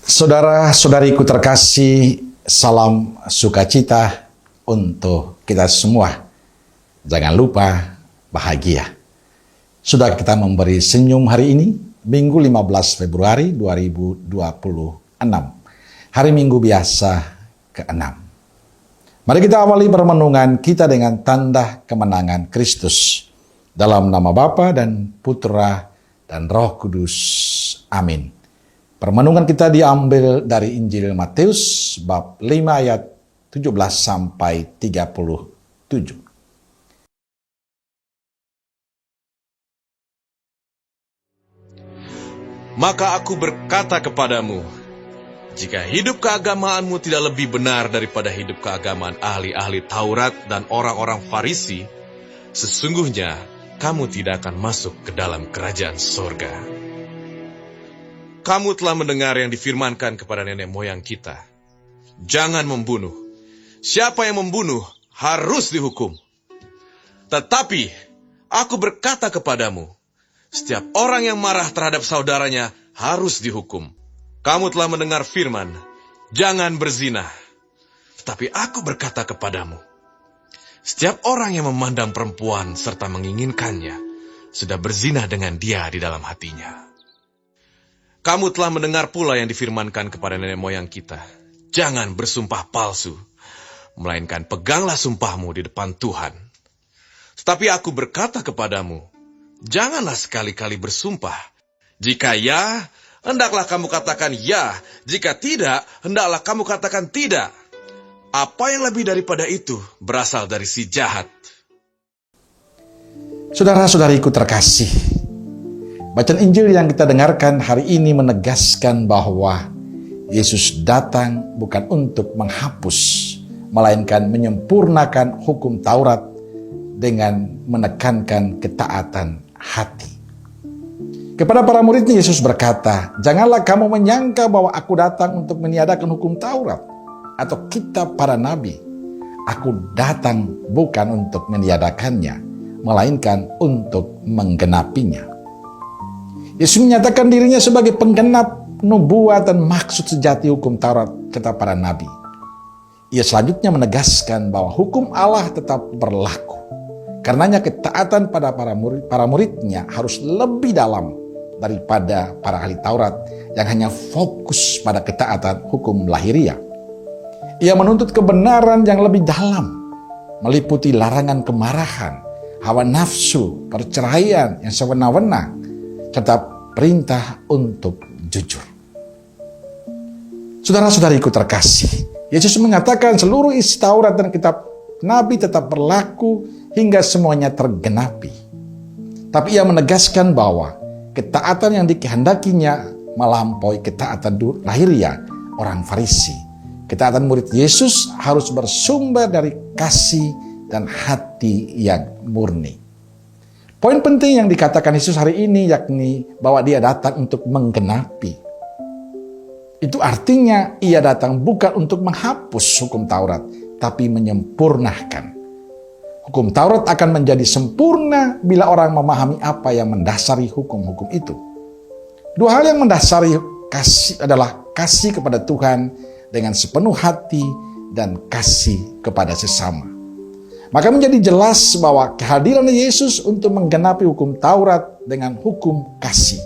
Saudara-saudariku terkasih, salam sukacita untuk kita semua. Jangan lupa bahagia. Sudah kita memberi senyum hari ini, Minggu 15 Februari 2026. Hari Minggu biasa ke-6. Mari kita awali permenungan kita dengan tanda kemenangan Kristus. Dalam nama Bapa dan Putra dan Roh Kudus. Amin. Permenungan kita diambil dari Injil Matius bab 5 ayat 17 sampai 37. Maka aku berkata kepadamu, jika hidup keagamaanmu tidak lebih benar daripada hidup keagamaan ahli-ahli Taurat dan orang-orang Farisi, sesungguhnya kamu tidak akan masuk ke dalam kerajaan sorga. Kamu telah mendengar yang difirmankan kepada nenek moyang kita. Jangan membunuh. Siapa yang membunuh harus dihukum. Tetapi aku berkata kepadamu, setiap orang yang marah terhadap saudaranya harus dihukum. Kamu telah mendengar firman, jangan berzina. Tetapi aku berkata kepadamu, setiap orang yang memandang perempuan serta menginginkannya, sudah berzina dengan dia di dalam hatinya. Kamu telah mendengar pula yang difirmankan kepada nenek moyang kita. Jangan bersumpah palsu, melainkan peganglah sumpahmu di depan Tuhan. Tetapi aku berkata kepadamu, janganlah sekali-kali bersumpah. Jika ya, hendaklah kamu katakan ya. Jika tidak, hendaklah kamu katakan tidak. Apa yang lebih daripada itu berasal dari si jahat. Saudara-saudariku terkasih, bacaan Injil yang kita dengarkan hari ini menegaskan bahwa Yesus datang bukan untuk menghapus, melainkan menyempurnakan hukum Taurat dengan menekankan ketaatan hati. Kepada para muridnya Yesus berkata, janganlah kamu menyangka bahwa aku datang untuk meniadakan hukum Taurat atau kitab para nabi. Aku datang bukan untuk meniadakannya, melainkan untuk menggenapinya. Yesus menyatakan dirinya sebagai penggenap nubuat dan maksud sejati hukum Taurat kata para nabi. Ia selanjutnya menegaskan bahwa hukum Allah tetap berlaku. Karenanya ketaatan pada para muridnya harus lebih dalam daripada para ahli Taurat yang hanya fokus pada ketaatan hukum lahiriah. Ia menuntut kebenaran yang lebih dalam, meliputi larangan kemarahan, hawa nafsu, perceraian yang sewenang-wenang, serta perintah untuk jujur. Saudara-saudariku terkasih, Yesus mengatakan seluruh isi Taurat dan kitab Nabi tetap berlaku hingga semuanya tergenapi. Tapi ia menegaskan bahwa ketaatan yang dikehendakinya melampaui ketaatan lahiriah orang Farisi. Ketaatan murid Yesus harus bersumber dari kasih dan hati yang murni. Poin penting yang dikatakan Yesus hari ini yakni bahwa dia datang untuk menggenapi. Itu artinya ia datang bukan untuk menghapus hukum Taurat, tapi menyempurnakan. Hukum Taurat akan menjadi sempurna bila orang memahami apa yang mendasari hukum-hukum itu. Dua hal yang mendasari kasih adalah kasih kepada Tuhan dengan sepenuh hati dan kasih kepada sesama. Maka menjadi jelas bahwa kehadiran Yesus untuk menggenapi hukum Taurat dengan hukum kasih.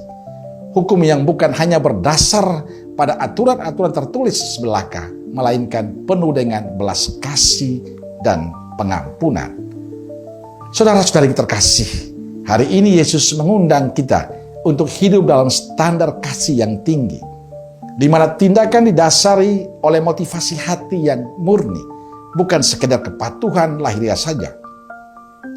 Hukum yang bukan hanya berdasar pada aturan-aturan tertulis belaka, melainkan penuh dengan belas kasih dan pengampunan. Saudara-saudari terkasih, hari ini Yesus mengundang kita untuk hidup dalam standar kasih yang tinggi, di mana tindakan didasari oleh motivasi hati yang murni, bukan sekedar kepatuhan lahiriah saja.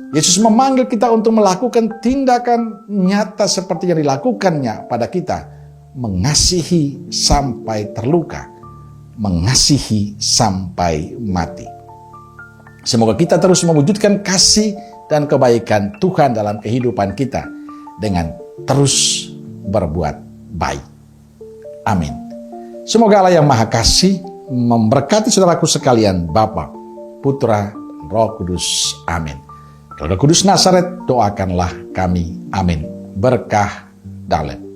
Yesus memanggil kita untuk melakukan tindakan nyata seperti yang dilakukannya pada kita, mengasihi sampai terluka, mengasihi sampai mati. Semoga kita terus mewujudkan kasih dan kebaikan Tuhan dalam kehidupan kita dengan terus berbuat baik. Amin. Semoga Allah yang Maha Kasih memberkati saudaraku sekalian, Bapa, Putra, Roh Kudus. Amin. Roh Kudus Nazaret, doakanlah kami. Amin. Berkah Dalet.